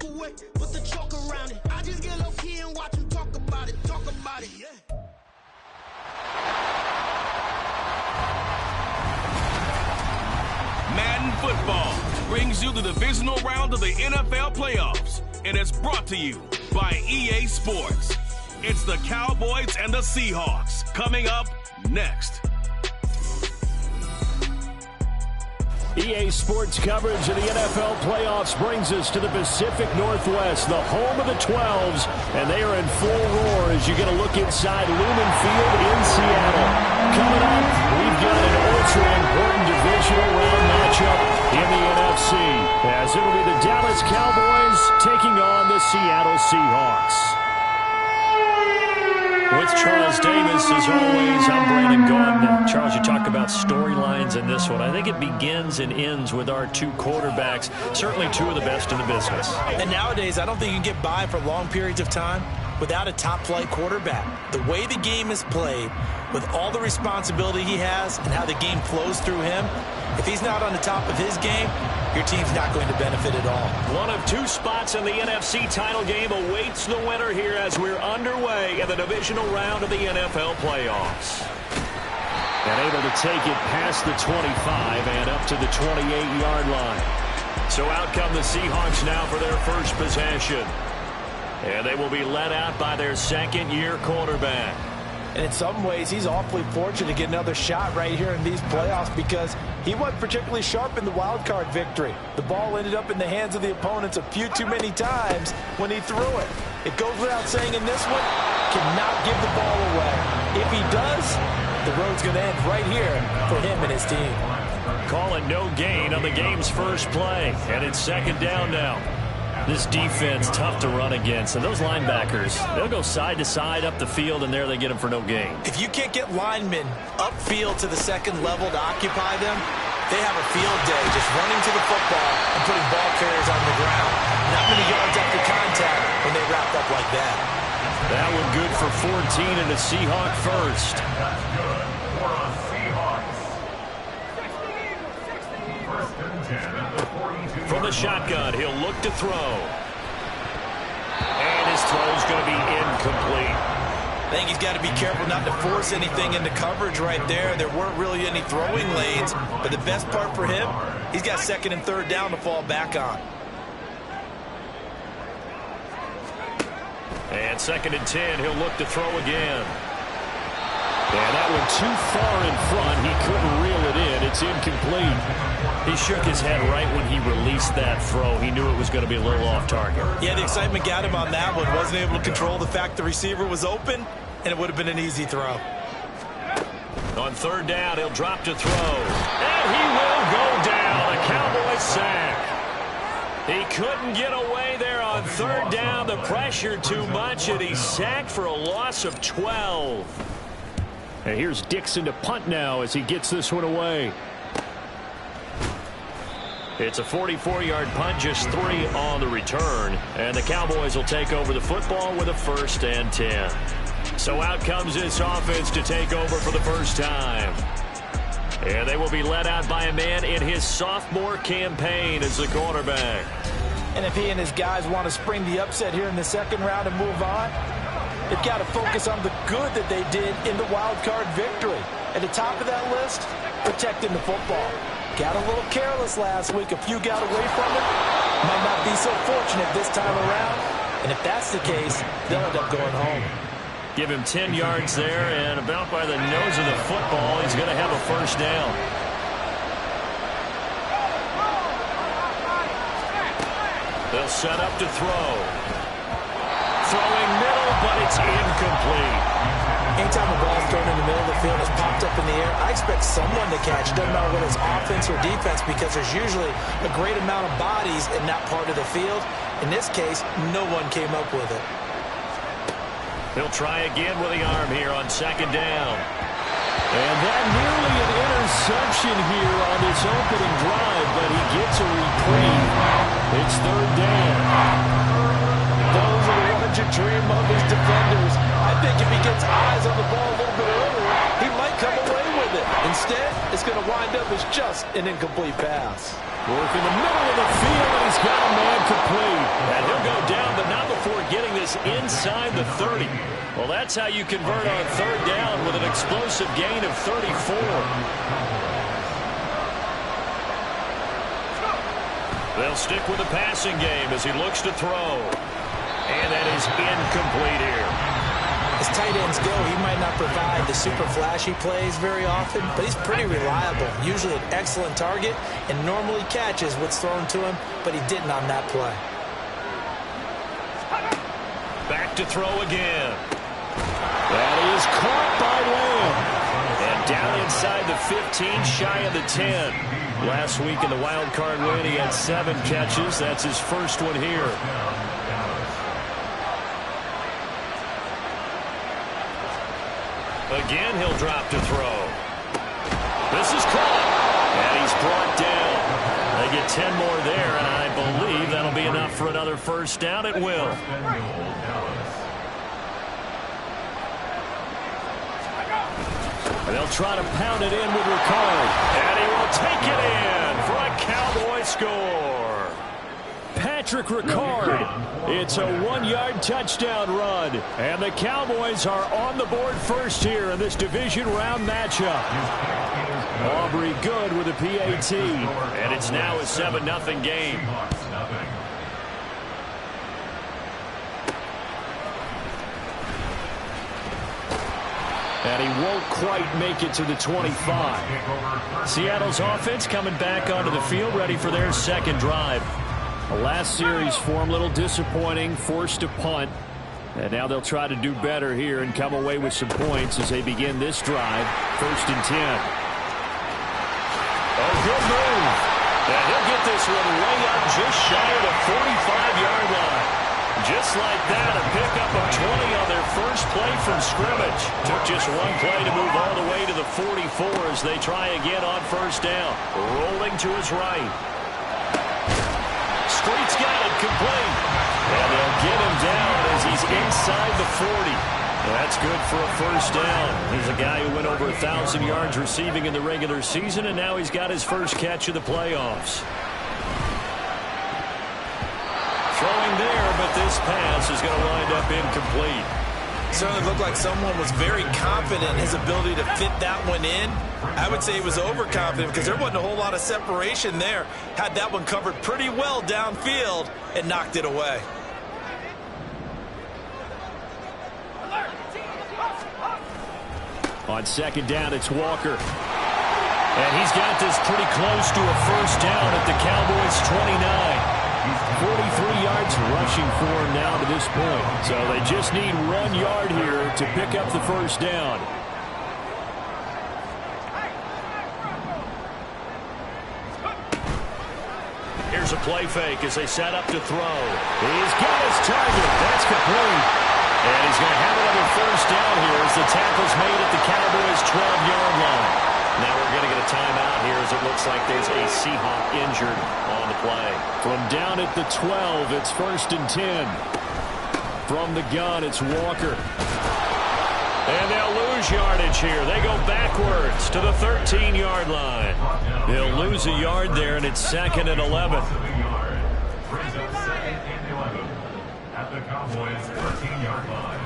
walk away, put the chalk around it. I just get low key and watch them talk about it, yeah. Madden Football brings you the divisional round of the NFL playoffs, and it's brought to you by EA Sports. It's the Cowboys and the Seahawks coming up next. EA Sports coverage of the NFL playoffs brings us to the Pacific Northwest, the home of the 12s, and they are in full roar as you get a look inside Lumen Field in Seattle. Coming up, we've got an ultra-important divisional round matchup in the NFC, as it'll be the Dallas Cowboys taking on the Seattle Seahawks. With Charles Davis, as always, I'm Brandon Gaudin. Charles, you talk about storylines in this one. I think it begins and ends with our two quarterbacks, certainly two of the best in the business. And nowadays, I don't think you can get by for long periods of time without a top-flight quarterback. The way the game is played, with all the responsibility he has and how the game flows through him, if he's not on the top of his game, your team's not going to benefit at all. One of two spots in the NFC title game awaits the winner here as we're underway in the divisional round of the NFL playoffs. And able to take it past the 25 and up to the 28-yard line. So out come the Seahawks now for their first possession. And they will be led out by their second-year quarterback. And in some ways, he's awfully fortunate to get another shot right here in these playoffs because he wasn't particularly sharp in the wild card victory. The ball ended up in the hands of the opponents a few too many times when he threw it. It goes without saying in this one, cannot give the ball away. If he does, the road's going to end right here for him and his team. Calling no gain on the game's first play, and it's second down now. This defense tough to run against, and those linebackers, they'll go side to side up the field, and there they get them for no gain. If you can't get linemen upfield to the second level to occupy them, they have a field day just running to the football and putting ball carriers on the ground. Not many yards after contact when they wrap up like that. That one good for 14 and a Seahawk first. From the shotgun, he'll look to throw. And his throw's going to be incomplete. I think he's got to be careful not to force anything into coverage right there. There weren't really any throwing lanes, but the best part for him, he's got second and third down to fall back on. And second and 10, he'll look to throw again. And that one too far in front. He couldn't reel it in. It's incomplete. He shook his head right when he released that throw. He knew it was going to be a little off target. Yeah, the excitement got him on that one. Wasn't able to control the fact the receiver was open, and it would have been an easy throw. On third down, he'll drop to throw. And he will go down. A Cowboys sack. He couldn't get away there on third down. The pressure too much, and he's sacked for a loss of 12. And here's Dixon to punt now as he gets this one away. It's a 44-yard punt, just 3 on the return. And the Cowboys will take over the football with a 1st and 10. So out comes this offense to take over for the first time. And they will be led out by a man in his sophomore campaign as the quarterback. And if he and his guys want to spring the upset here in the second round and move on, they've got to focus on the good that they did in the wild card victory. At the top of that list, protecting the football. Got a little careless last week. A few got away from it. Might not be so fortunate this time around. And if that's the case, they'll end up going home. Give him 10 yards there, and about by the nose of the football, he's going to have a first down. They'll set up to throw. Throwing middle, but it's incomplete. Anytime the ball's thrown in the middle of the field, it's popped up in the air, I expect someone to catch. Doesn't matter whether it's offense or defense, because there's usually a great amount of bodies in that part of the field. In this case, no one came up with it. He'll try again with the arm here on second down. And that nearly an interception here on this opening drive, but he gets a reprieve. It's third down. Those are the ones you dream of as defenders. I think if he gets eyes on the ball a little bit earlier, he might come away with it. Instead, it's going to wind up as just an incomplete pass. Work in the middle of the field, and he's got a man complete. And he'll inside the 30. Well, that's how you convert on third down with an explosive gain of 34. They'll stick with the passing game as he looks to throw. And that is incomplete here. As tight ends go, he might not provide the super flashy plays very often, but he's pretty reliable. Usually an excellent target and normally catches what's thrown to him, but he didn't on that play. Back to throw again. That is caught by Lamb. And down inside the 15, shy of the 10. Last week in the wild card win, he had 7 catches. That's his first one here. Again, he'll drop to throw. This is caught. And he's brought down. They get 10 more there, and I believe that'll be enough for another first down. It will. And they'll try to pound it in with Ricard. And he will take it in for a Cowboy score. Patrick Ricard. It's a 1-yard touchdown run. And the Cowboys are on the board first here in this division round matchup. Aubrey good with a PAT. And it's now a 7-0 game. And he won't quite make it to the 25. Seattle's offense coming back onto the field, ready for their second drive. The last series for him, a little disappointing, forced to punt. And now they'll try to do better here and come away with some points as they begin this drive. 1st and 10. Oh, good move. And he'll get this one way up just shy of the 45-yard line. Just like that, a pickup of 20 on their first play from scrimmage. Took just one play to move all the way to the 44 as they try again on first down. Rolling to his right. Street's got it complete. And they'll get him down as he's inside the 40. That's good for a first down. He's a guy who went over 1,000 yards receiving in the regular season, and now he's got his first catch of the playoffs. Throwing there, but this pass is going to wind up incomplete. Certainly looked like someone was very confident in his ability to fit that one in. I would say he was overconfident because there wasn't a whole lot of separation there. Had that one covered pretty well downfield and knocked it away. On second down, it's Walker. And he's got this pretty close to a first down at the Cowboys' 29. 43 yards rushing for him now to this point. So they just need 1 yard here to pick up the first down. Here's a play fake as they set up to throw. He's got his target. That's complete. And he's going to have another first down here as the tackle's made at the Cowboys' 12-yard line. Now we're going to get a timeout here as it looks like there's a Seahawk injured on the play. From down at the 12, it's 1st and 10. From the gun, it's Walker. And they'll lose yardage here. They go backwards to the 13-yard line. They'll lose a yard there, and it's 2nd and 11.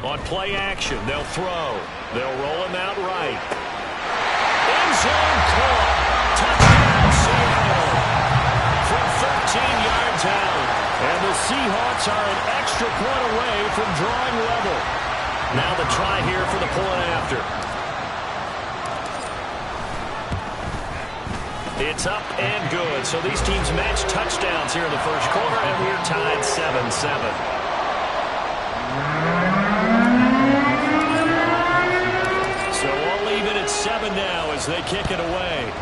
On play action, they'll throw. They'll roll him out right. End zone caught. Touchdown, Seattle. From 13 yards out. And the Seahawks are an extra point away from drawing level. Now the try here for the point after. It's up and good. So these teams match touchdowns here in the first quarter, and we're tied 7-7. So all even at 7 now as they kick it away.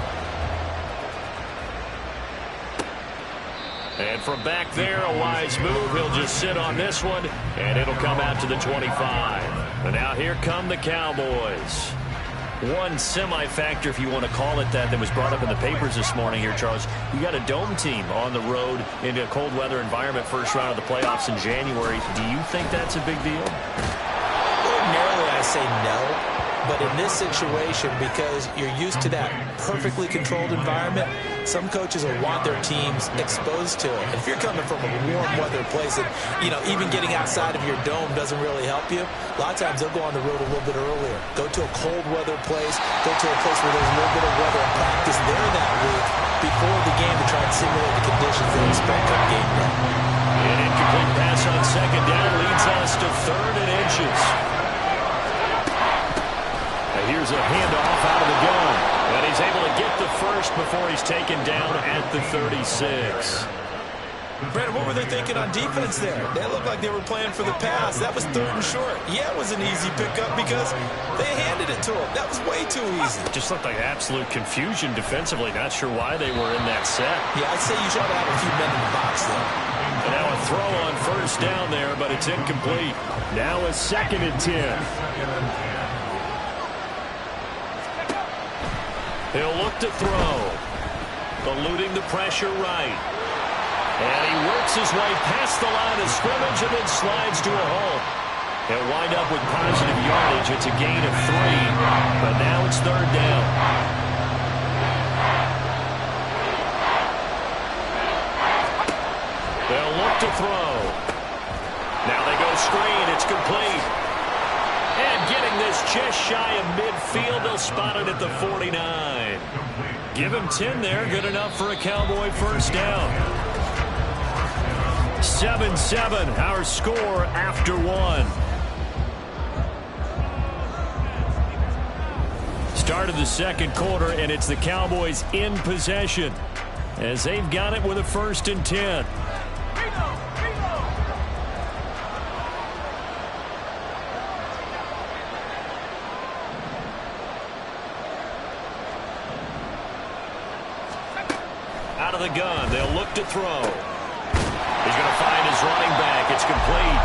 And from back there, a wise move. He'll just sit on this one, and it'll come out to the 25. And now here come the Cowboys. One semi-factor, if you want to call it that was brought up in the papers this morning here, Charles. You got a dome team on the road in a cold weather environment, first round of the playoffs in January. Do you think that's a big deal? Ordinarily, I say no. But in this situation, because you're used to that perfectly controlled environment, some coaches will want their teams exposed to it. And if you're coming from a warm weather place and, even getting outside of your dome doesn't really help you, a lot of times they'll go on the road a little bit earlier. Go to a cold weather place, go to a place where there's a little bit of weather and practice there that week before the game to try and simulate the conditions they expect on game day. An incomplete pass on second down leads us to 3rd and inches. And here's a handoff out of the gun. And he's able to get the first before he's taken down at the 36. Brandon, what were they thinking on defense there? They looked like they were playing for the pass. That was 3rd and short. Yeah, it was an easy pickup because they handed it to him. That was way too easy. Just looked like absolute confusion defensively. Not sure why they were in that set. Yeah, I'd say you should have a few men in the box there. And now a throw on first down there, but it's incomplete. Now a 2nd and 10. He'll look to throw. Eluding the pressure right. And he works his way past the line of scrimmage and then slides to a hole. He'll wind up with positive yardage. It's a gain of 3, but now it's 3rd down. They'll look to throw. Now they go screen. It's complete. And getting this just shy of midfield, they'll spot it at the 49. Give him 10 there. Good enough for a Cowboy first down. 7-7, our score after 1. Start of the 2nd quarter, and it's the Cowboys in possession as they've got it with a 1st and 10. Out of the gun, they'll look to throw. He's going to find his running back. It's complete.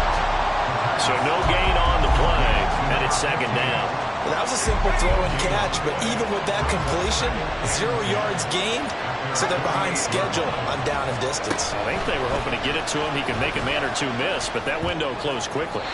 So no gain on the play, and it's 2nd down. Well, that was a simple throw and catch, but even with that completion, 0 yards gained, so they're behind schedule on down and distance. I think they were hoping to get it to him. He could make a man or two miss, but that window closed quickly.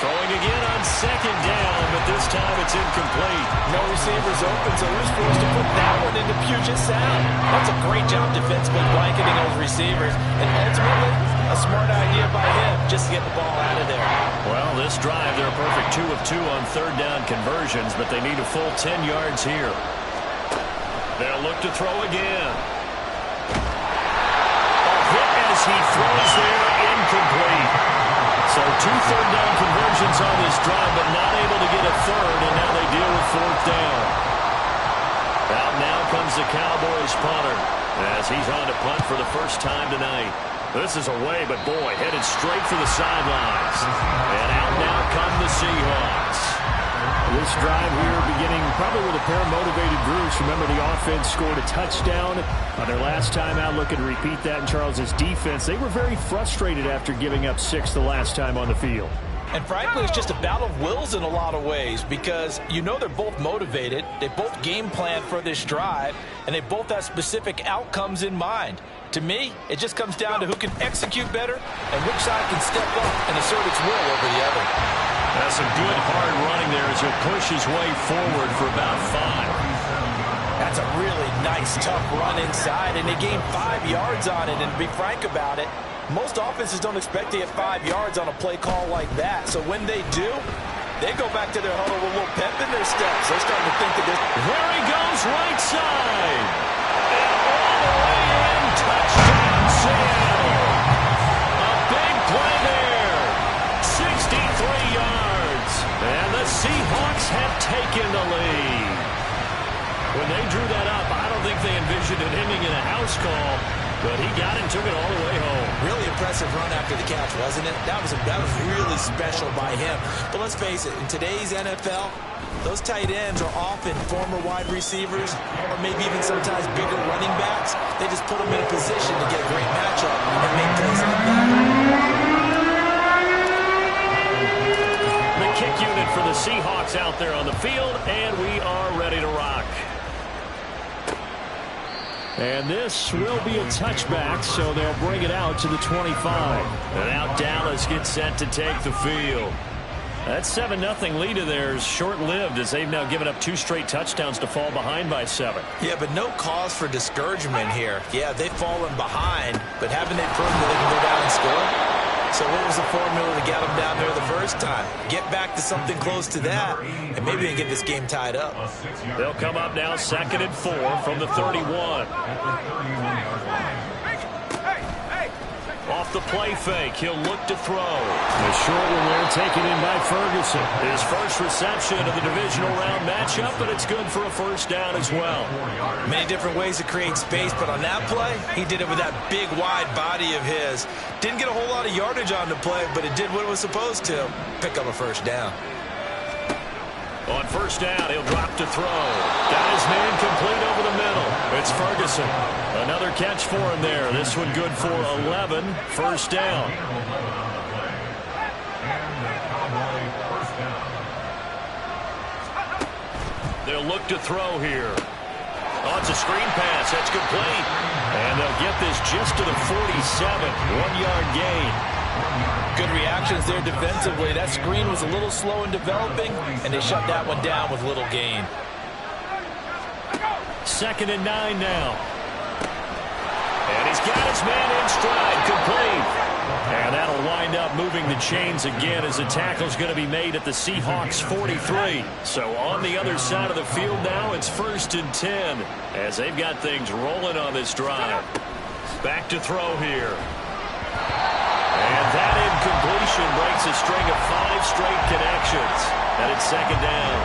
Throwing again on 2nd down, but this time it's incomplete. No receivers open, so he was forced to put that one into Puget Sound. That's a great job defensively blanketing those receivers, and ultimately a smart idea by him just to get the ball out of there. Well, this drive, they're a perfect 2 of 2 on 3rd down conversions, but they need a full 10 yards here. They'll look to throw again. A hit as he throws there, incomplete. So 2 3rd down conversions on this drive, but not able to get a 3rd, and now they deal with 4th down. Out now comes the Cowboys punter as he's on to punt for the first time tonight. This is away, but boy, headed straight for the sidelines. And out now come the Seahawks. This drive here beginning probably with a pair of motivated groups. Remember, the offense scored a touchdown on their last time out. Looking to repeat that in Charles's defense. They were very frustrated after giving up 6 the last time on the field. And frankly, it's just a battle of wills in a lot of ways because they're both motivated. They both game plan for this drive, and they both have specific outcomes in mind. To me, it just comes down to who can execute better and which side can step up and assert its will over the other. That's some good hard running there as he'll push his way forward for about 5. That's a really nice, tough run inside, and they gained 5 yards on it. And to be frank about it, most offenses don't expect to get 5 yards on a play call like that. So when they do, they go back to their huddle with a little pep in their steps. They're starting to think of this. There he goes, right side. And all the way in, touchdown Seattle. A big play there. 63 yards. And the Seahawks have taken the lead. When they drew that up, I don't think they envisioned it ending in a house call, but he got it and took it all the way home. Really impressive run after the catch, wasn't it? That was really special by him. But let's face it, in today's NFL, those tight ends are often former wide receivers or maybe even sometimes bigger running backs. They just put them in a position to get a great matchup and make plays like that. The kick unit for the Seahawks out there on the field, and we are ready to rock. And this will be a touchback, so they'll bring it out to the 25. And out Dallas gets set to take the field. That 7-0 lead of theirs short-lived as they've now given up 2 straight touchdowns to fall behind by 7. Yeah, but no cause for discouragement here. Yeah, they've fallen behind, but haven't they proven that they can go down and score? So what was the formula to get them down there the first time? Get back to something close to that, and maybe they get this game tied up. They'll come up now 2nd and 4 from the 31. Off the play fake, he'll look to throw. The short one there taken in by Ferguson. His first reception of the divisional round matchup, but it's good for a first down as well. Many different ways to create space, but on that play, he did it with that big, wide body of his. Didn't get a whole lot of yardage on the play, but it did what it was supposed to. Pick up a first down. On first down, he'll drop to throw. Got his man complete over the middle. It's Ferguson. Another catch for him there. This one good for 11. First down. They'll look to throw here. Oh, it's a screen pass. That's complete. And they'll get this just to the 47. 1-yard gain. Good reactions there defensively. That screen was a little slow in developing, and they shut that one down with little gain. 2nd and 9 now. And he's got his man in stride, complete. And that'll wind up moving the chains again as the tackle's going to be made at the Seahawks 43. So on the other side of the field now, it's 1st and 10 as they've got things rolling on this drive. Back to throw here. And that incompletion breaks a string of 5 straight connections. And it's 2nd down.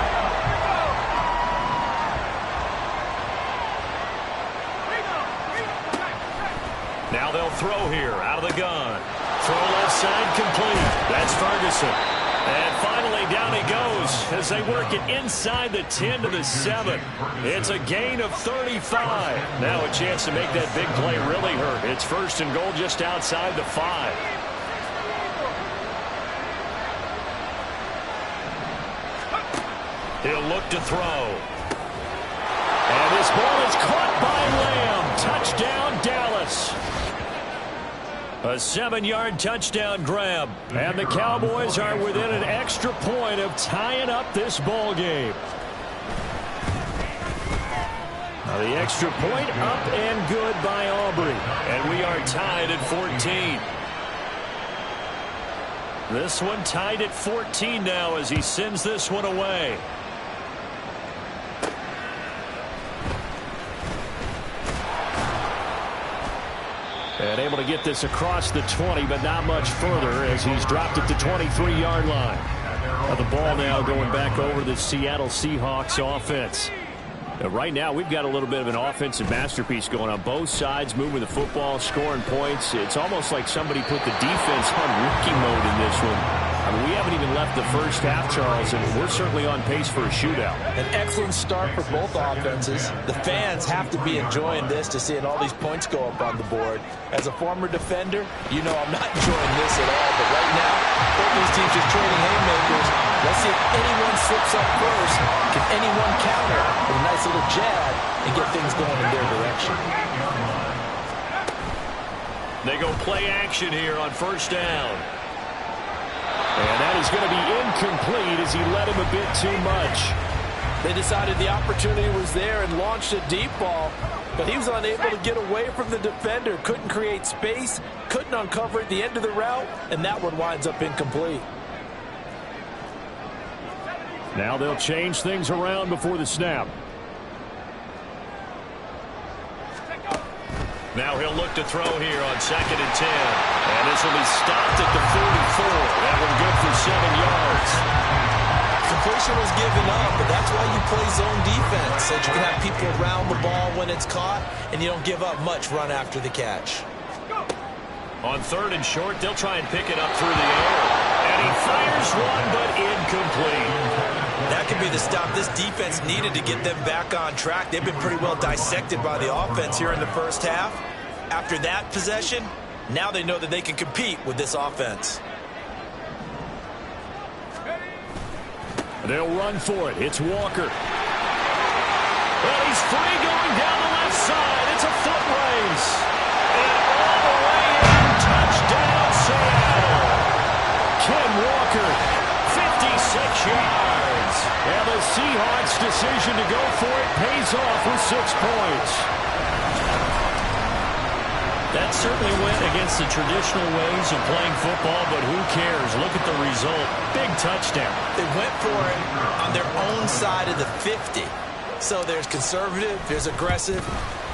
Now they'll throw here out of the gun. Throw left side complete. That's Ferguson. And finally down he goes as they work it inside the 10 to the 7. It's a gain of 35. Now a chance to make that big play really hurt. It's 1st and goal just outside the 5. He'll look to throw. And this ball is caught by Lamb. Touchdown, Dallas. A 7-yard touchdown grab. And the Cowboys are within an extra point of tying up this ball game. Now the extra point up and good by Aubrey. And we are tied at 14. This one tied at 14 now as he sends this one away. And able to get this across the 20, but not much further as he's dropped it to 23-yard line. Now the ball now going back over the Seattle Seahawks offense. Right now, we've got a little bit of an offensive masterpiece going on both sides, moving the football, scoring points. It's almost like somebody put the defense on rookie mode in this one. I mean, we haven't even left the first half, Charles, and we're certainly on pace for a shootout. An excellent start for both offenses. The fans have to be enjoying this to seeing all these points go up on the board. As a former defender, you know I'm not enjoying this at all, but right now, both these teams just trading haymakers. Let's see if anyone slips up first. Can anyone counter with a nice little jab and get things going in their direction? They go play action here on first down. And that is going to be incomplete as he led him a bit too much. They decided the opportunity was there and launched a deep ball, but he was unable to get away from the defender. Couldn't create space, couldn't uncover at the end of the route, and that one winds up incomplete. Now they'll change things around before the snap. Now he'll look to throw here on 2nd and 10. And this will be stopped at the 44. That one good for 7 yards. Completion was given up, but that's why you play zone defense, so that you can have people around the ball when it's caught, and you don't give up much run after the catch. On 3rd and short, they'll try and pick it up through the air. And he fires one, but incomplete. That could be the stop this defense needed to get them back on track. They've been pretty well dissected by the offense here in the first half. After that possession, now they know that they can compete with this offense. They'll run for it. It's Walker. Well, he's free going down the left side. It's a foot race. And all the way in. Touchdown, Seattle. Ken Walker, 56 decision to go for it pays off with 6 points. That certainly went against the traditional ways of playing football, but who cares? Look at the result. Big touchdown. They went for it on their own side of the 50. So there's conservative, there's aggressive,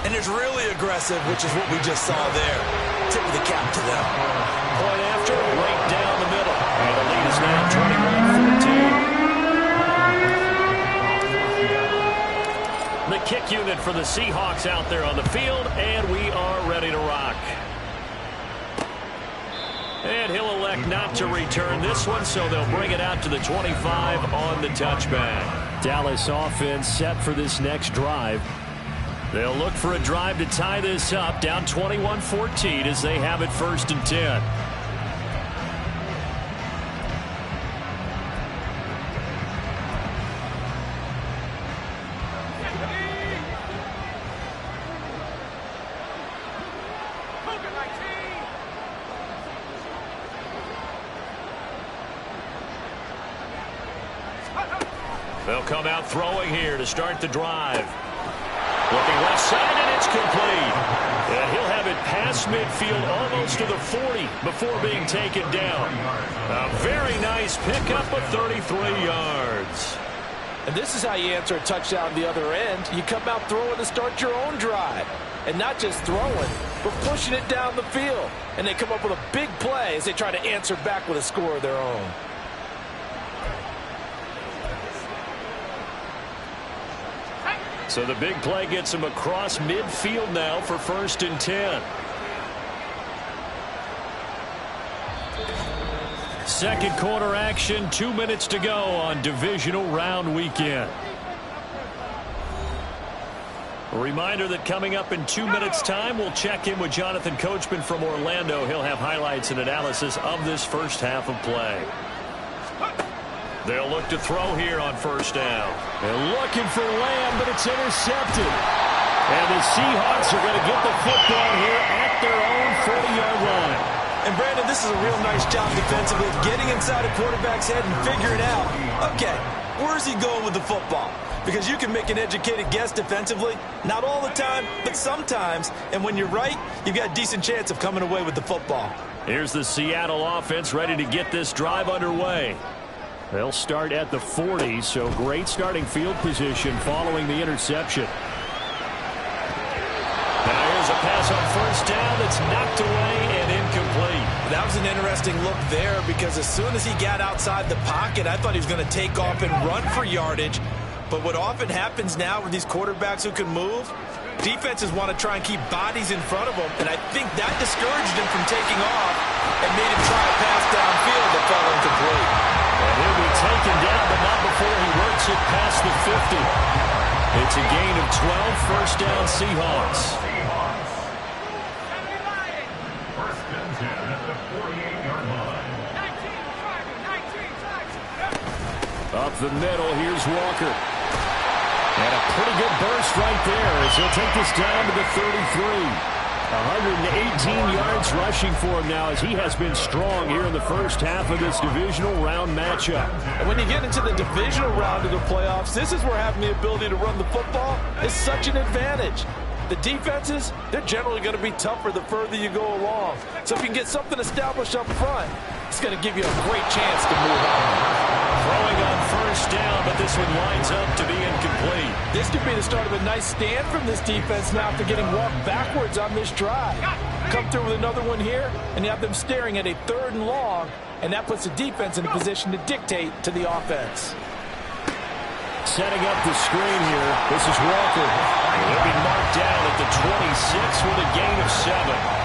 and there's really aggressive, which is what we just saw there. Tip of the cap to them. Point after, right down the middle. And the lead is now 21-14. The kick unit for the Seahawks out there on the field, and we are ready to rock. And he'll elect not to return this one, so they'll bring it out to the 25 on the touchback. Dallas offense set for this next drive. They'll look for a drive to tie this up, down 21-14 as they have it 1st and 10. They'll come out throwing here to start the drive. Looking left side, and it's complete. And he'll have it past midfield almost to the 40 before being taken down. A very nice pickup of 33 yards. And this is how you answer a touchdown the other end. You come out throwing to start your own drive. And not just throwing, but pushing it down the field. And they come up with a big play as they try to answer back with a score of their own. So the big play gets him across midfield now for 1st and 10. Second quarter action, 2 minutes to go on divisional round weekend. A reminder that coming up in 2 minutes' time, we'll check in with Jonathan Coachman from Orlando. He'll have highlights and analysis of this first half of play. They'll look to throw here on 1st down. They're looking for Lamb, but it's intercepted. And the Seahawks are going to get the football here at their own 40-yard line. And, Brandon, this is a real nice job defensively, getting inside a quarterback's head and figuring out, okay, where's he going with the football? Because you can make an educated guess defensively, not all the time, but sometimes. And when you're right, you've got a decent chance of coming away with the football. Here's the Seattle offense ready to get this drive underway. They'll start at the 40, so great starting field position following the interception. Now here's a pass on 1st down that's knocked away and incomplete. That was an interesting look there because as soon as he got outside the pocket, I thought he was going to take off and run for yardage. But what often happens now with these quarterbacks who can move, defenses want to try and keep bodies in front of them, and I think that discouraged him from taking off and made him try a pass downfield that fell incomplete. And he'll be taken down, but not before he works it past the 50. It's a gain of 12, 1st down Seahawks. 1st and 10 at the 48-yard line. Up the middle, here's Walker. And a pretty good burst right there as he'll take this down to the 33. 118 yards rushing for him now as he has been strong here in the first half of this divisional round matchup. And when you get into the divisional round of the playoffs, this is where having the ability to run the football is such an advantage. The defenses, they're generally going to be tougher the further you go along. So if you can get something established up front, it's going to give you a great chance to move on. Throwing on 1st down, but this one winds up to be incomplete. This could be the start of a nice stand from this defense now after getting walked backwards on this drive. Come through with another one here, and you have them staring at a 3rd and long, and that puts the defense in a position to dictate to the offense. Setting up the screen here. This is Walker. He'll be marked down at the 26 with a gain of 7.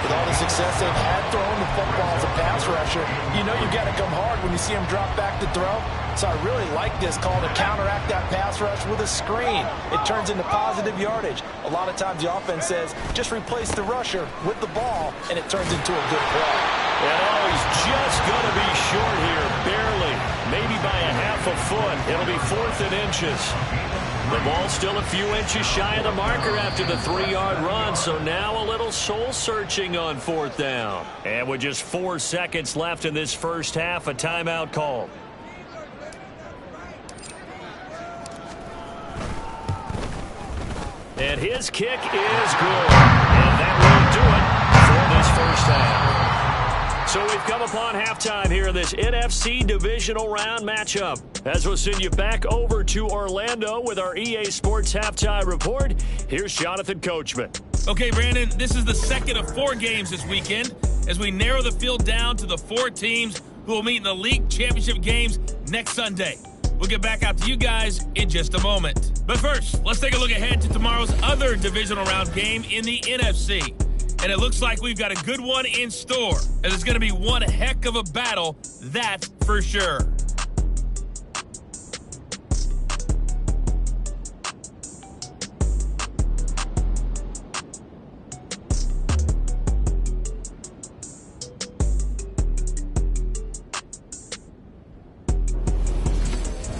With all the success they've had throwing the football as a pass rusher, you know you've got to come hard when you see him drop back to throw. So I really like this call to counteract that pass rush with a screen. It turns into positive yardage. A lot of times the offense says, just replace the rusher with the ball, and it turns into a good play. And he's just going to be short here, barely. Maybe by a half a foot. It'll be 4th and inches. The ball still a few inches shy of the marker after the 3-yard run, so now a little soul-searching on 4th down. And with just 4 seconds left in this first half, a timeout call. And his kick is good. And that will do it for this first half. So we've come upon halftime here in this NFC Divisional Round matchup. As we'll send you back over to Orlando with our EA Sports Halftime Report, here's Jonathan Coachman. Okay, Brandon, this is the second of 4 games this weekend as we narrow the field down to the 4 teams who will meet in the league championship games next Sunday. We'll get back out to you guys in just a moment. But first, let's take a look ahead to tomorrow's other divisional round game in the NFC. And it looks like we've got a good one in store. And it's going to be one heck of a battle, that's for sure.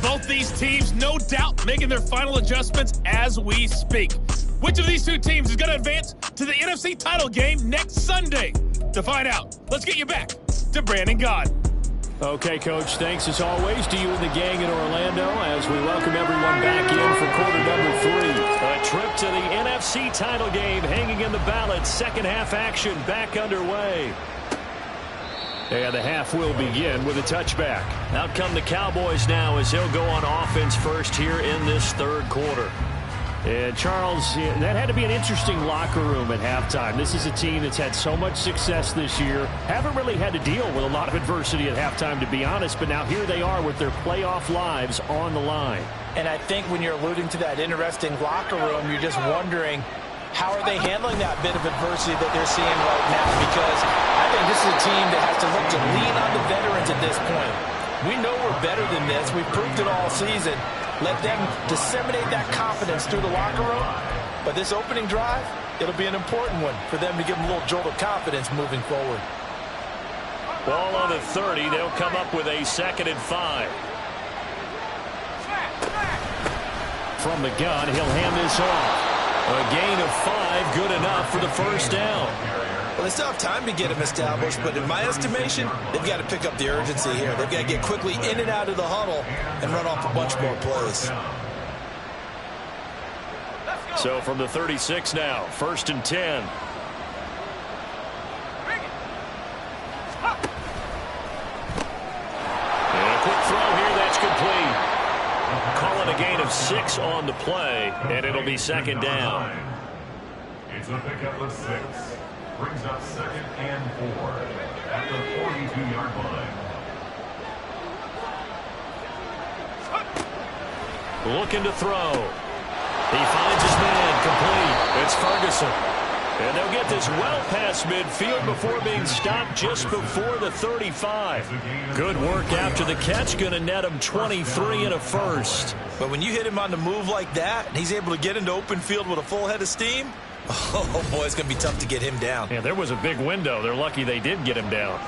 Both these teams, no doubt, making their final adjustments as we speak. Which of these 2 teams is going to advance to the NFC title game next Sunday? To find out, let's get you back to Brandon God. Okay, Coach, thanks as always to you and the gang in Orlando as we welcome everyone back in for quarter number 3. A trip to the NFC title game hanging in the balance. Second half action back underway. And the half will begin with a touchback. Out come the Cowboys now as they'll go on offense first here in this third quarter. And Charles, that had to be an interesting locker room at halftime. This is a team that's had so much success this year. Haven't really had to deal with a lot of adversity at halftime, to be honest. But now here they are with their playoff lives on the line. And I think when you're alluding to that interesting locker room, you're just wondering, how are they handling that bit of adversity that they're seeing right now? Because I think this is a team that has to look to lean on the veterans at this point. We know we're better than this. We've proved it all season. Let them disseminate that confidence through the locker room. But this opening drive, it'll be an important one for them to give them a little jolt of confidence moving forward. Ball on the 30. They'll come up with a 2nd and 5. From the gun, he'll hand this off. A gain of 5, good enough for the first down. Well, they still have time to get him established, but in my estimation, they've got to pick up the urgency here. They've got to get quickly in and out of the huddle and run off a bunch more plays. So from the 36 now, 1st and 10. And a quick throw here, that's complete. Calling a gain of 6 on the play, and it'll be 2nd down. It's a pickup of 6. Brings up 2nd and 4 at the 42-yard line. Looking to throw. He finds his man, complete. It's Ferguson. And they'll get this well past midfield before being stopped just before the 35. Good work after the catch. Going to net him 23 and a first. But when you hit him on the move like that, and he's able to get into open field with a full head of steam, oh, boy, it's going to be tough to get him down. Yeah, there was a big window. They're lucky they did get him down.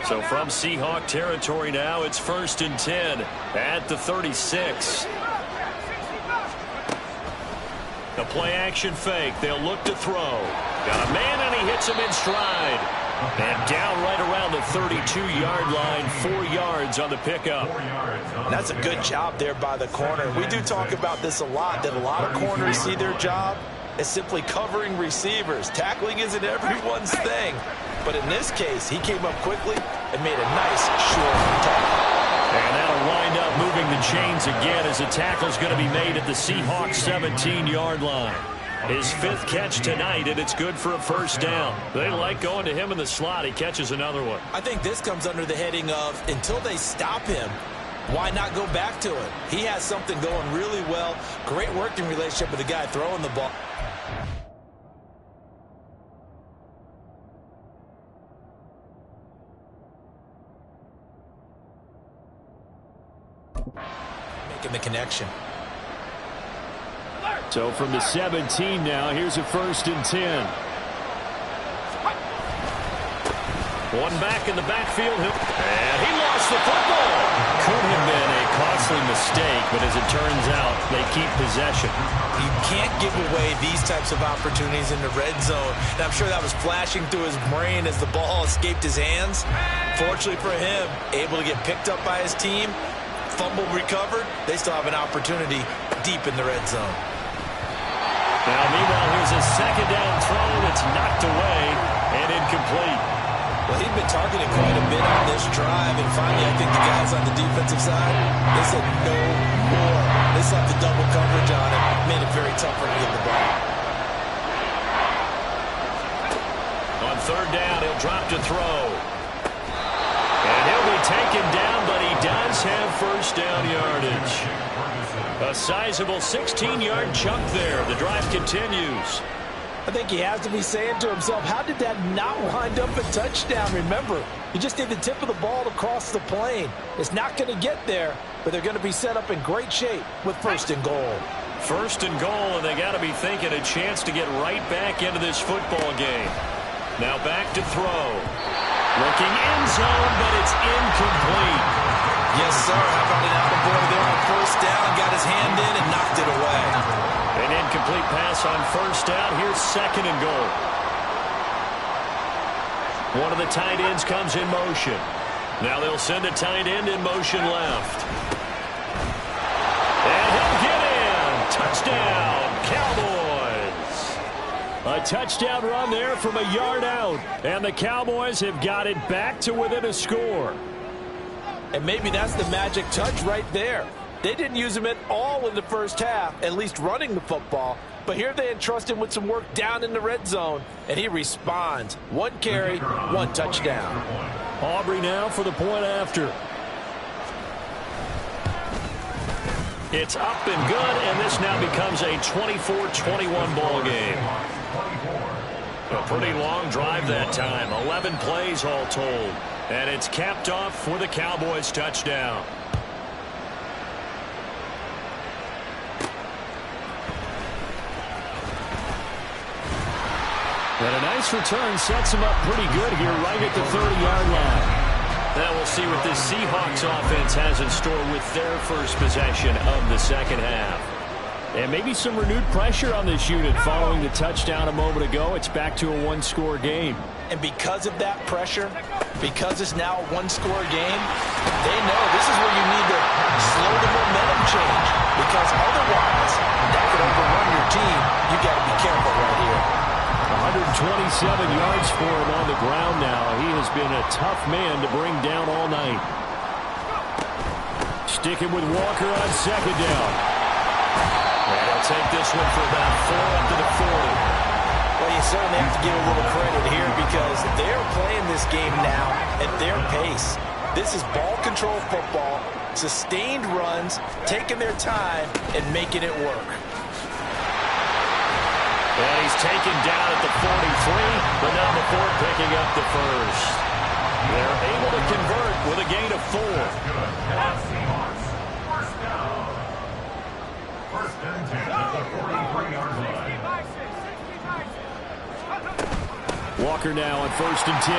So from Seahawk territory now, it's 1st and 10 at the 36. The play action fake. They'll look to throw. Got a man, and he hits him in stride. And down right around the 32-yard line, 4 yards on the pickup. That's a good job there by the corner. We do talk about this a lot, that a lot of corners see their job as simply covering receivers. Tackling isn't everyone's thing. But in this case, he came up quickly and made a nice short tackle. And that'll wind up moving the chains again as the tackle's going to be made at the Seahawks 17-yard line. His 5th catch tonight, and it's good for a first down. They like going to him in the slot. He catches another one. I think this comes under the heading of, until they stop him, why not go back to it? He has something going really well. Great working relationship with the guy throwing the ball. Making the connection. So from the 17 now, here's a 1st and 10. One back in the backfield. And he lost the football. Could have been a costly mistake, but as it turns out, they keep possession. You can't give away these types of opportunities in the red zone. And I'm sure that was flashing through his brain as the ball escaped his hands. Fortunately for him, able to get picked up by his team, fumble recovered. They still have an opportunity deep in the red zone. Now, meanwhile, here's a second down throw that's knocked away and incomplete. Well, he'd been targeted quite a bit on this drive, and finally, I think the guys on the defensive side, they said no more. They slapped the double coverage on him, made it very tough for him to get the ball. On third down, he'll drop to throw. And he'll be taken down, but he does have first down yardage. A sizable 16-yard chunk there. The drive continues. I think he has to be saying to himself, how did that not wind up a touchdown? Remember, you just need the tip of the ball to cross the plane. It's not going to get there, but they're going to be set up in great shape with first and goal. First and goal, and they got to be thinking a chance to get right back into this football game. Now back to throw. Looking end zone, but it's incomplete. Yes, sir. How about an out boy there on first down? Got his hand in and knocked it away. An incomplete pass on first down. Here's second and goal. One of the tight ends comes in motion. Now they'll send a tight end in motion left. And he'll get in. Touchdown, Cowboys. A touchdown run there from a yard out. And the Cowboys have got it back to within a score. And maybe that's the magic touch right there. They didn't use him at all in the first half, at least running the football. But here they entrust him with some work down in the red zone, and he responds. One carry, one touchdown. Aubrey now for the point after. It's up and good, and this now becomes a 24-21 ball game. A pretty long drive that time, 11 plays all told. And it's capped off for the Cowboys touchdown. And a nice return sets him up pretty good here right at the 30-yard line. Now we'll see what this Seahawks offense has in store with their first possession of the second half. And maybe some renewed pressure on this unit following the touchdown a moment ago. It's back to a one-score game. And because of that pressure, because it's now a one-score game, they know this is where you need to slow the momentum change. Because otherwise, that could overrun your team. You got to be careful right here. 127 yards for him on the ground now. He has been a tough man to bring down all night. Sticking with Walker on second down. And he'll take this one for about 4 up to the 40. Well, you certainly have to give a little credit here because they're playing this game now at their pace. This is ball control football, sustained runs, taking their time, and making it work. And he's taken down at the 43, but now McCord picking up the first. They're able to convert with a gain of 4. First and 10 at the 43-yard line. Walker now on first and 10.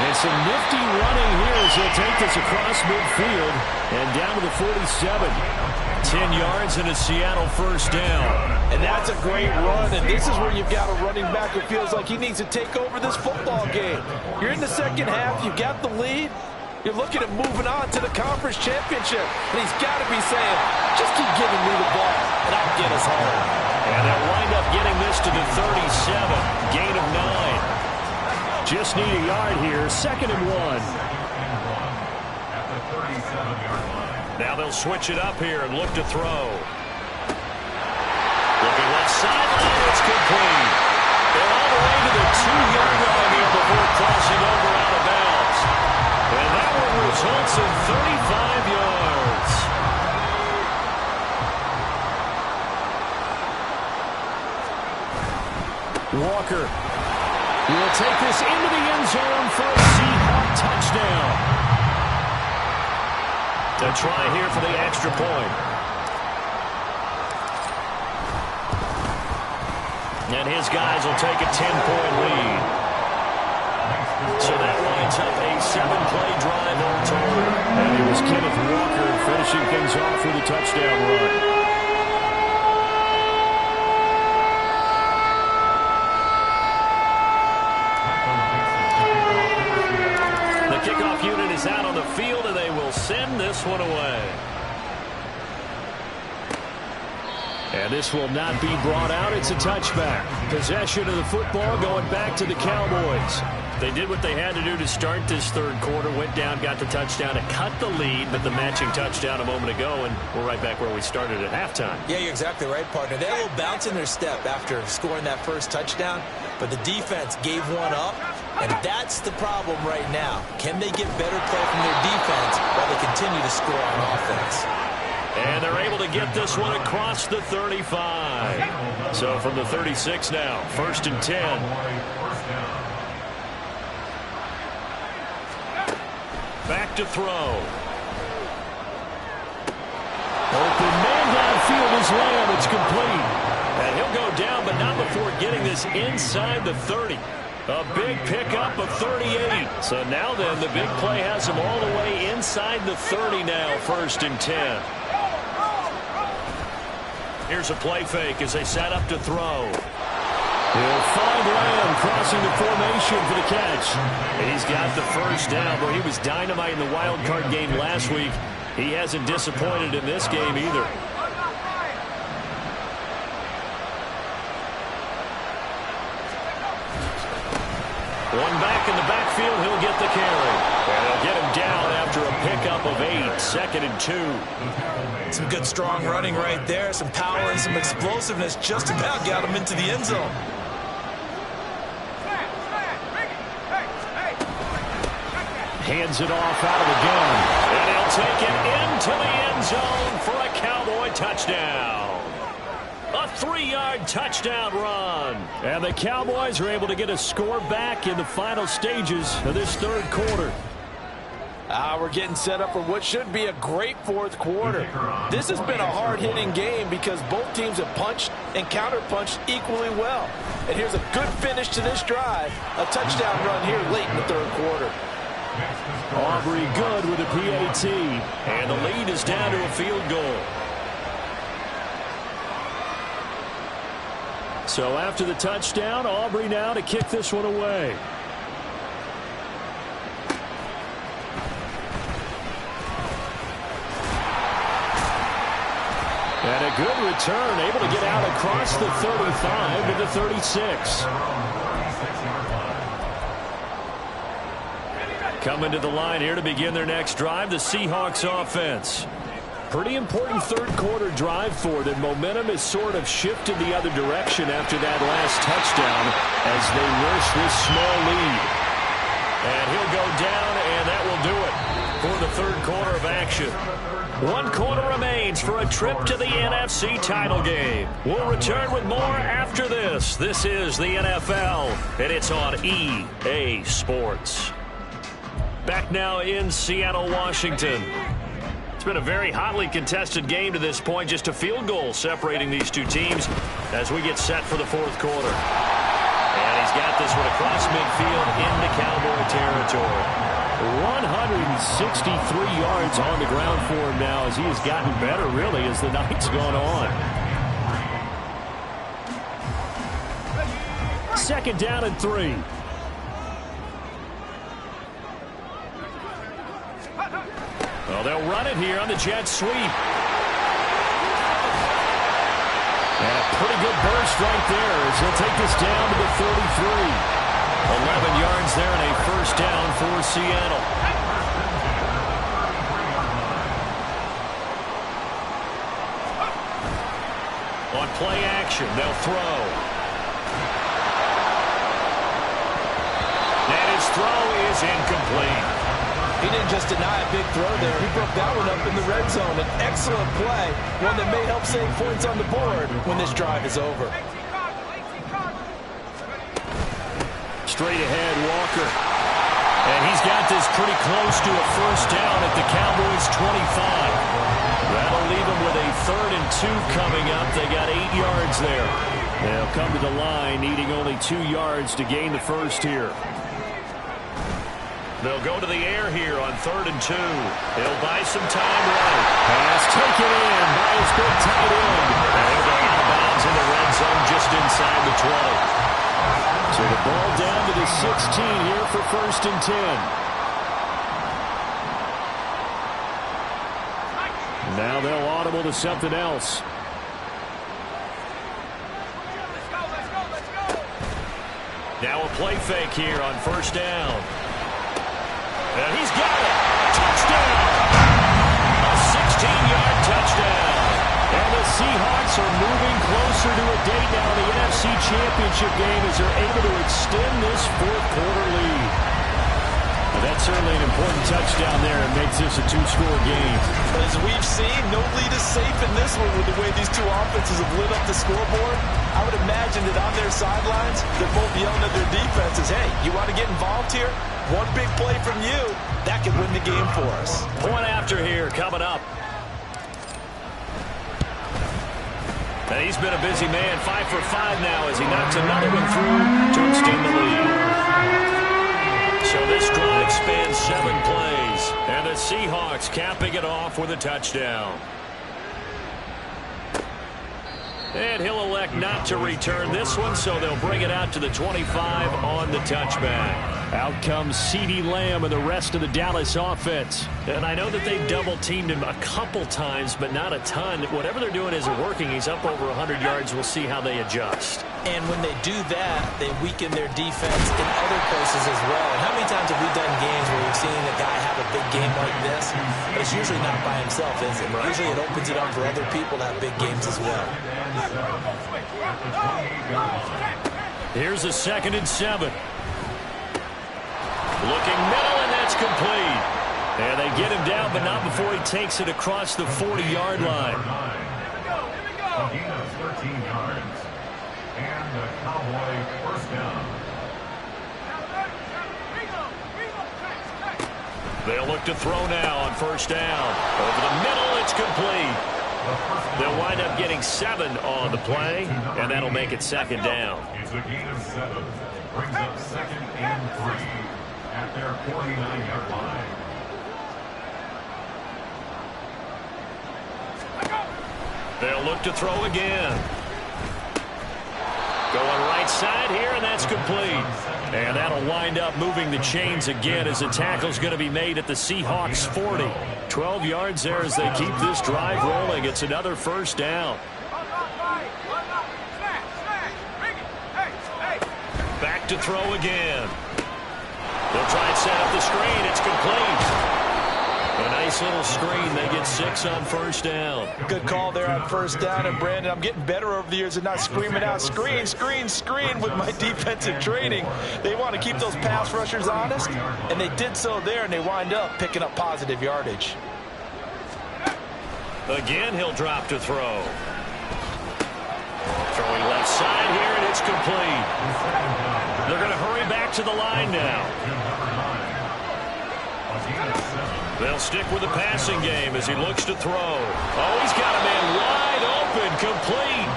And some nifty running here as he'll take this across midfield and down to the 47. 10 yards and a Seattle first down. And that's a great run, and this is where you've got a running back who feels like he needs to take over this football game. You're in the second half, you've got the lead, you're looking at moving on to the conference championship, and he's got to be saying, just keep giving me the ball, and I'll get us home. And they'll wind up getting this to the 37, gain of 9. Just need a yard here, second and 1. At the 37-yard line. Now they'll switch it up here and look to throw. Looking left sideline, it's complete. They're all the way to the 2-yard line here before crossing over out of bounds. And that one results in 35 yards. Walker will take this into the end zone for a Seahawk touchdown. A try here for the extra point. And his guys will take a 10-point lead. So that lines up a 7-play drive all told. And he was touchdown run. The kickoff unit is out on the field, and they will send this one away. And this will not be brought out. It's a touchback. Possession of the football going back to the Cowboys. They did what they had to do to start this third quarter. Went down, got the touchdown to cut the lead, but the matching touchdown a moment ago, and we're right back where we started at halftime. Yeah, you're exactly right, partner. They had a little bounce in their step after scoring that first touchdown, but the defense gave one up, and that's the problem right now. Can they get better play from their defense while they continue to score on offense? And they're able to get this one across the 35. So from the 36 now, 1st and 10. Back to throw. Open man downfield is Lamb. It's complete. And he'll go down, but not before getting this inside the 30. A big pickup of 38. So now then, the big play has him all the way inside the 30 now, 1st and 10. Here's a play fake as they set up to throw. He'll find Lamb crossing the formation for the catch. He's got the first down, but he was dynamite in the wild card game last week. He hasn't disappointed in this game either. One back in the backfield, he'll get the carry. And they'll get him down after a pickup of 8, 2nd and 2. Some good strong running right there, some power and some explosiveness just about got him into the end zone. Hands it off out of the gun. And he'll take it into the end zone for a Cowboy touchdown. A 3-yard touchdown run. And the Cowboys are able to get a score back in the final stages of this third quarter. We're getting set up for what should be a great fourth quarter. This has been a hard-hitting game because both teams have punched and counter-punched equally well. And here's a good finish to this drive. A touchdown run here late in the third quarter. Aubrey good with a PAT. And the lead is down to a field goal. So after the touchdown, Aubrey now to kick this one away. And a good return, able to get out across the 35 to the 36. Coming to the line here to begin their next drive, the Seahawks offense. Pretty important third quarter drive for them. Momentum has sort of shifted the other direction after that last touchdown as they nurse this small lead. And he'll go down, and that will do it for the third quarter of action. 1 quarter remains for a trip to the NFC title game. We'll return with more after this. This is the NFL, and it's on EA Sports. Back now in Seattle, Washington. It's been a very hotly contested game to this point. Just a field goal separating these two teams as we get set for the fourth quarter. And he's got this one across midfield into Cowboy territory. 163 yards on the ground for him now as he has gotten better, really, as the night's gone on. 2nd down and 3. Well, they'll run it here on the jet sweep. And a pretty good burst right there as he'll take this down to the 33. 11 yards there and a first down for Seattle. On play action, they'll throw. And his throw is incomplete. He didn't just deny a big throw there. He broke that one up in the red zone. An excellent play, one that may help save points on the board when this drive is over. Straight ahead, Walker. And he's got this pretty close to a first down at the Cowboys' 25. That'll leave them with a 3rd and 2 coming up. They got 8 yards there. They'll come to the line needing only 2 yards to gain the first here. They'll go to the air here on 3rd and 2. He'll buy some time right. Pass taken in by his big tight end. And he'll go out of bounds in the red zone just inside the 20. So the ball down to the 16 here for 1st and 10. Now they'll audible to something else. Now a play fake here on 1st down. And he's got it. Touchdown. A 16-yard touchdown. And the Seahawks are moving closer to a date now in the NFC Championship game as they're able to extend this 4th quarter lead. Well, that's certainly an important touchdown there and makes this a 2-score game. As we've seen, no lead is safe in this one with the way these two offenses have lit up the scoreboard. I would imagine that on their sidelines, they're both yelling at their defenses, hey, you want to get involved here? One big play from you, that could win the game for us. Point after here coming up. And he's been a busy man, 5 for 5 now as he knocks another one through to extend the lead. So this drive spans 7 plays, and the Seahawks capping it off with a touchdown. And he'll elect not to return this one, so they'll bring it out to the 25 on the touchback. Out comes CeeDee Lamb and the rest of the Dallas offense. And I know that they've double-teamed him a couple times, but not a ton. Whatever they're doing isn't working. He's up over 100 yards. We'll see how they adjust. And when they do that, they weaken their defense in other places as well. And how many times have we done games where we've seen a guy have a big game like this? But it's usually not by himself, is it? Right. Usually it opens it up for other people to have big games as well. Here's a 2nd and 7. Looking middle, and that's complete. And they get him down, but not before he takes it across the 40-yard line. A gain of 13 yards. And the Cowboy 1st down. They'll look to throw now on 1st down. Over the middle, it's complete. They'll wind up getting 7 on the play, and that'll make it 2nd down. It's a gain of 7. Brings up 2nd and 3 at their 49-yard line. They'll look to throw again. Going right side here, and that's complete. And that'll wind up moving the chains again as the tackle's going to be made at the Seahawks 40. 12 yards there as they keep this drive rolling. It's another 1st down. Back to throw again. They'll try and set up the screen. It's complete. A nice little screen. They get 6 on 1st down. Good call there on 1st down. And, Brandon, I'm getting better over the years and not screaming out, screen, screen, screen with my defensive training. They want to keep those pass rushers honest, and they did so there, and they wind up picking up positive yardage. Again, he'll drop to throw. Throwing left side here, and it's complete. They're going to hurry back to the line now. They'll stick with the passing game as he looks to throw. Oh, he's got a man wide open, complete.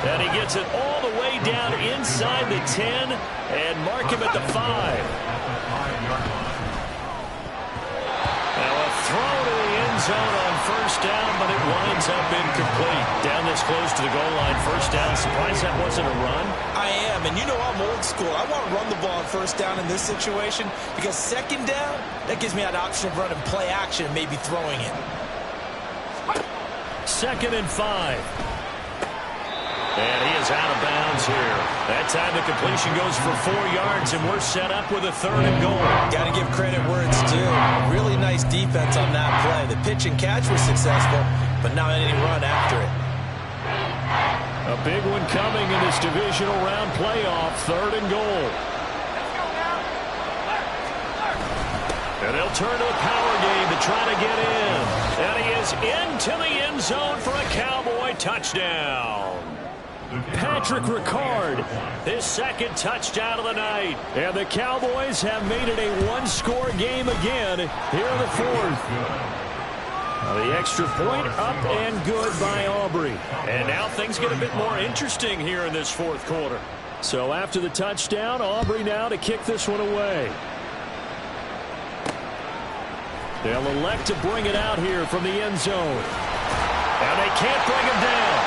And he gets it all the way down inside the 10 and mark him at the 5. Now a throw to the end zone on 1st down, but it winds up incomplete. Down this close to the goal line, 1st down. Surprised that wasn't a run? I am, and you know I'm old school. I want to run the ball on 1st down in this situation because 2nd down, that gives me that option of running play action and maybe throwing it. 2nd and 5. And he is out of bounds here. That time the completion goes for 4 yards, and we're set up with a 3rd and goal. Got to give credit where it's due. Really nice defense on that play. The pitch and catch was successful, but not any run after it. A big one coming in this divisional round playoff, 3rd and goal. And they'll turn to the power game to try to get in. And he is into the end zone for a Cowboy touchdown. Patrick Ricard, His 2nd touchdown of the night. and the Cowboys have made it a 1-score game again here in the 4th. The extra point up and good by Aubrey. And now things get a bit more interesting here in this 4th quarter. So after the touchdown, Aubrey now to kick this one away. They'll elect to bring it out here from the end zone. And they can't bring him down.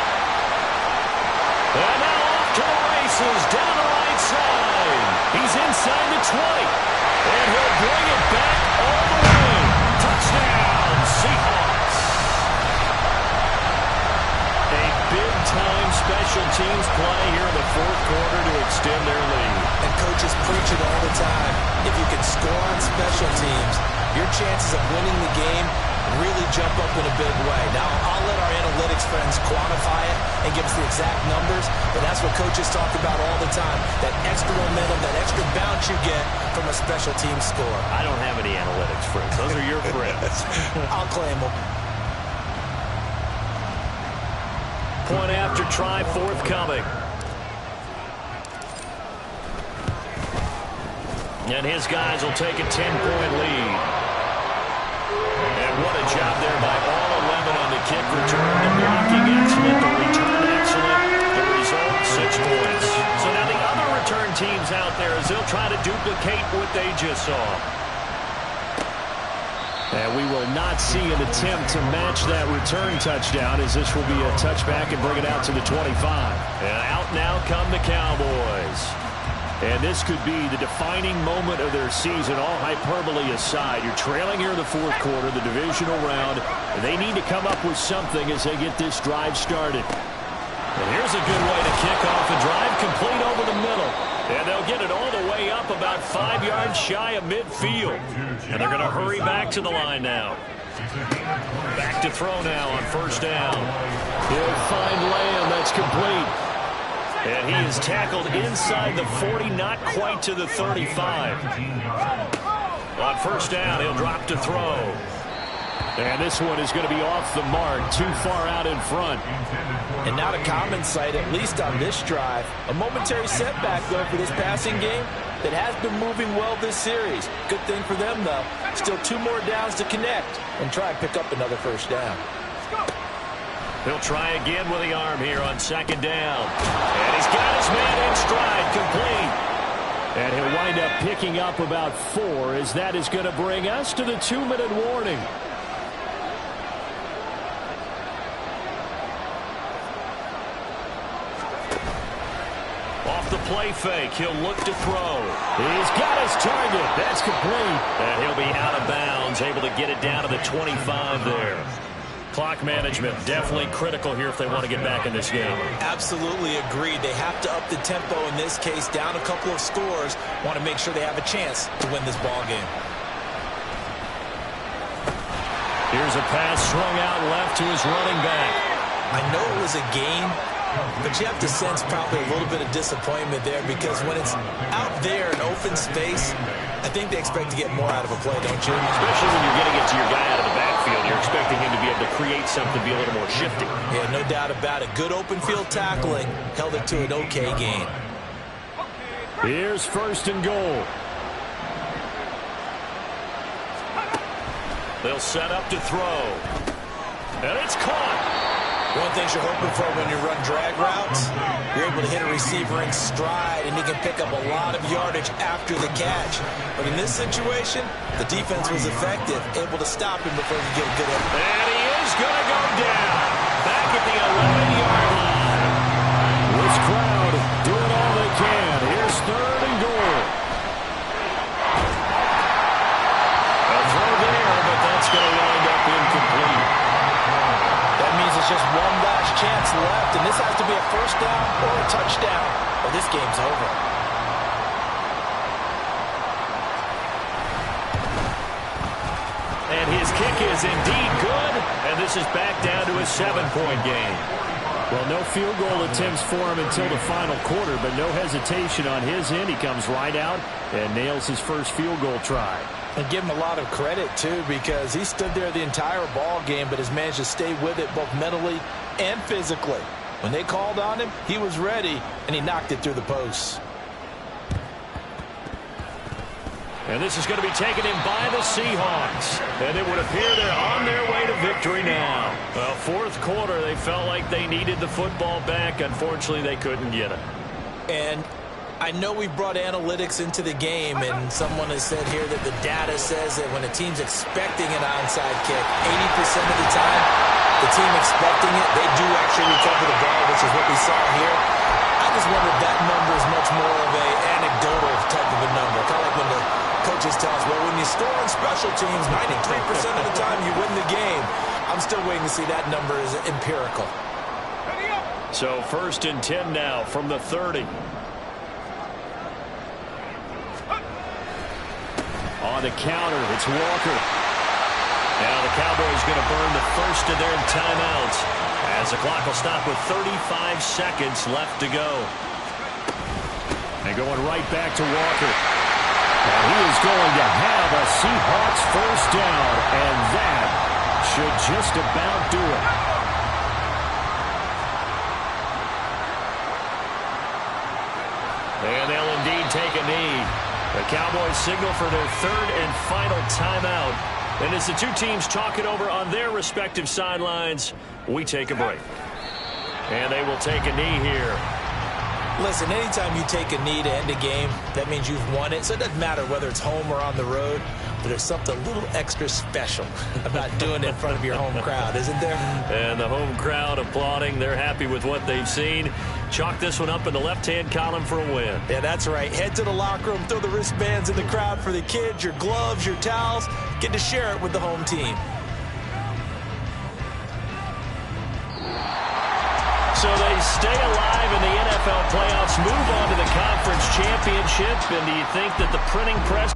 And now off to the races down the right side. He's inside the 20. And he'll bring it back all the way. Touchdown, Seahawks. A big-time special teams play here in the fourth quarter to extend their lead. And coaches preach it all the time. If you can score on special teams, your chances of winning the game really jump up in a big way. Now, I'll let our analytics friends quantify it and give us the exact numbers, but that's what coaches talk about all the time, that extra momentum, that extra bounce you get from a special team score. I don't have any analytics friends. Those are your friends. I'll claim them. Point after try forthcoming. And his guys will take a 10-point lead. And what a job there by all 11 on the kick return. The blocking excellent, the return excellent. The result, 6 points. So now the other return teams out there as they'll try to duplicate what they just saw. And we will not see an attempt to match that return touchdown as this will be a touchback and bring it out to the 25. And out now come the Cowboys. And this could be the defining moment of their season, all hyperbole aside. You're trailing here in the fourth quarter, the divisional round, and they need to come up with something as they get this drive started. And here's a good way to kick off a drive, complete over the middle. And they'll get it all the way up about 5 yards shy of midfield. And they're going to hurry back to the line now. Back to throw now on first down. He'll find Lamb. That's complete. And he is tackled inside the 40, not quite to the 35. On first down, he'll drop to throw. And this one is going to be off the mark, too far out in front. And not a common sight, at least on this drive. A momentary setback, though, for this passing game that has been moving well this series. Good thing for them, though. Still 2 more downs to connect and try and pick up another first down. He'll try again with the arm here on second down. And he's got his man in stride, complete. And he'll wind up picking up about 4 as that is going to bring us to the 2-minute warning. Off the play fake, he'll look to throw. He's got his target. That's complete. And he'll be out of bounds, able to get it down to the 25 there. Clock management definitely critical here if they want to get back in this game. Absolutely agreed. They have to up the tempo in this case, down a couple of scores. Want to make sure they have a chance to win this ball game. Here's a pass swung out left to his running back. I know it was a gain, but you have to sense probably a little bit of disappointment there because when it's out there in open space, I think they expect to get more out of a play, don't you? Especially when you're getting it to your guy out of the backfield. You're expecting him to be able to create something, be a little more shifty. Yeah, no doubt about it. Good open field tackling. Held it to an okay gain. Here's first and goal. They'll set up to throw. And it's caught. One of the things you're hoping for when you run drag routes, you're able to hit a receiver in stride, and he can pick up a lot of yardage after the catch. But in this situation, the defense was effective, able to stop him before he could get a good hit. And he is going to go down. Back at the 11-yard line. This crowd doing all they can. Here's third and goal. A throw there, but that's going to wind up incomplete. That means it's just one last chance left, and this has to be a first down or a touchdown, or this game's over. And his kick is indeed good, and this is back down to a 7-point game. Well, no field goal attempts for him until the final quarter, but no hesitation on his end. He comes right out and nails his first field goal try. And give him a lot of credit, too, because he stood there the entire ball game, but has managed to stay with it both mentally and physically. When they called on him, he was ready, and he knocked it through the posts. And this is going to be taken in by the Seahawks. And it would appear they're on their way to victory now. Well, fourth quarter, they felt like they needed the football back. Unfortunately, they couldn't get it. And I know we've brought analytics into the game, and someone has said here that the data says that when a team's expecting an onside kick, 80% of the time, the team expecting it, they do actually recover the ball, which is what we saw here. I just wonder if that number is much more of an anecdotal type of a number. Kind of like when the coaches tell us, well, when you score on special teams, 93% of the time you win the game. I'm still waiting to see that number is empirical. So 1st and 10 now from the 30. On the counter, it's Walker. Now the Cowboys going to burn the first of their timeouts as the clock will stop with 35 seconds left to go. And going right back to Walker. And he is going to have a Seahawks first down, and that should just about do it. And they'll indeed take a knee. The Cowboys signal for their 3rd and final timeout. And as the two teams talk it over on their respective sidelines, we take a break. And they will take a knee here. Listen, anytime you take a knee to end a game, that means you've won it. So it doesn't matter whether it's home or on the road, but there's something a little extra special about doing it in front of your home crowd, isn't there? And the home crowd applauding. They're happy with what they've seen. Chalk this one up in the left-hand column for a win. Yeah, that's right. Head to the locker room, throw the wristbands in the crowd for the kids, your gloves, your towels. Get to share it with the home team. So they stay alive in the NFL playoffs, move on to the conference championship, and do you think that the printing press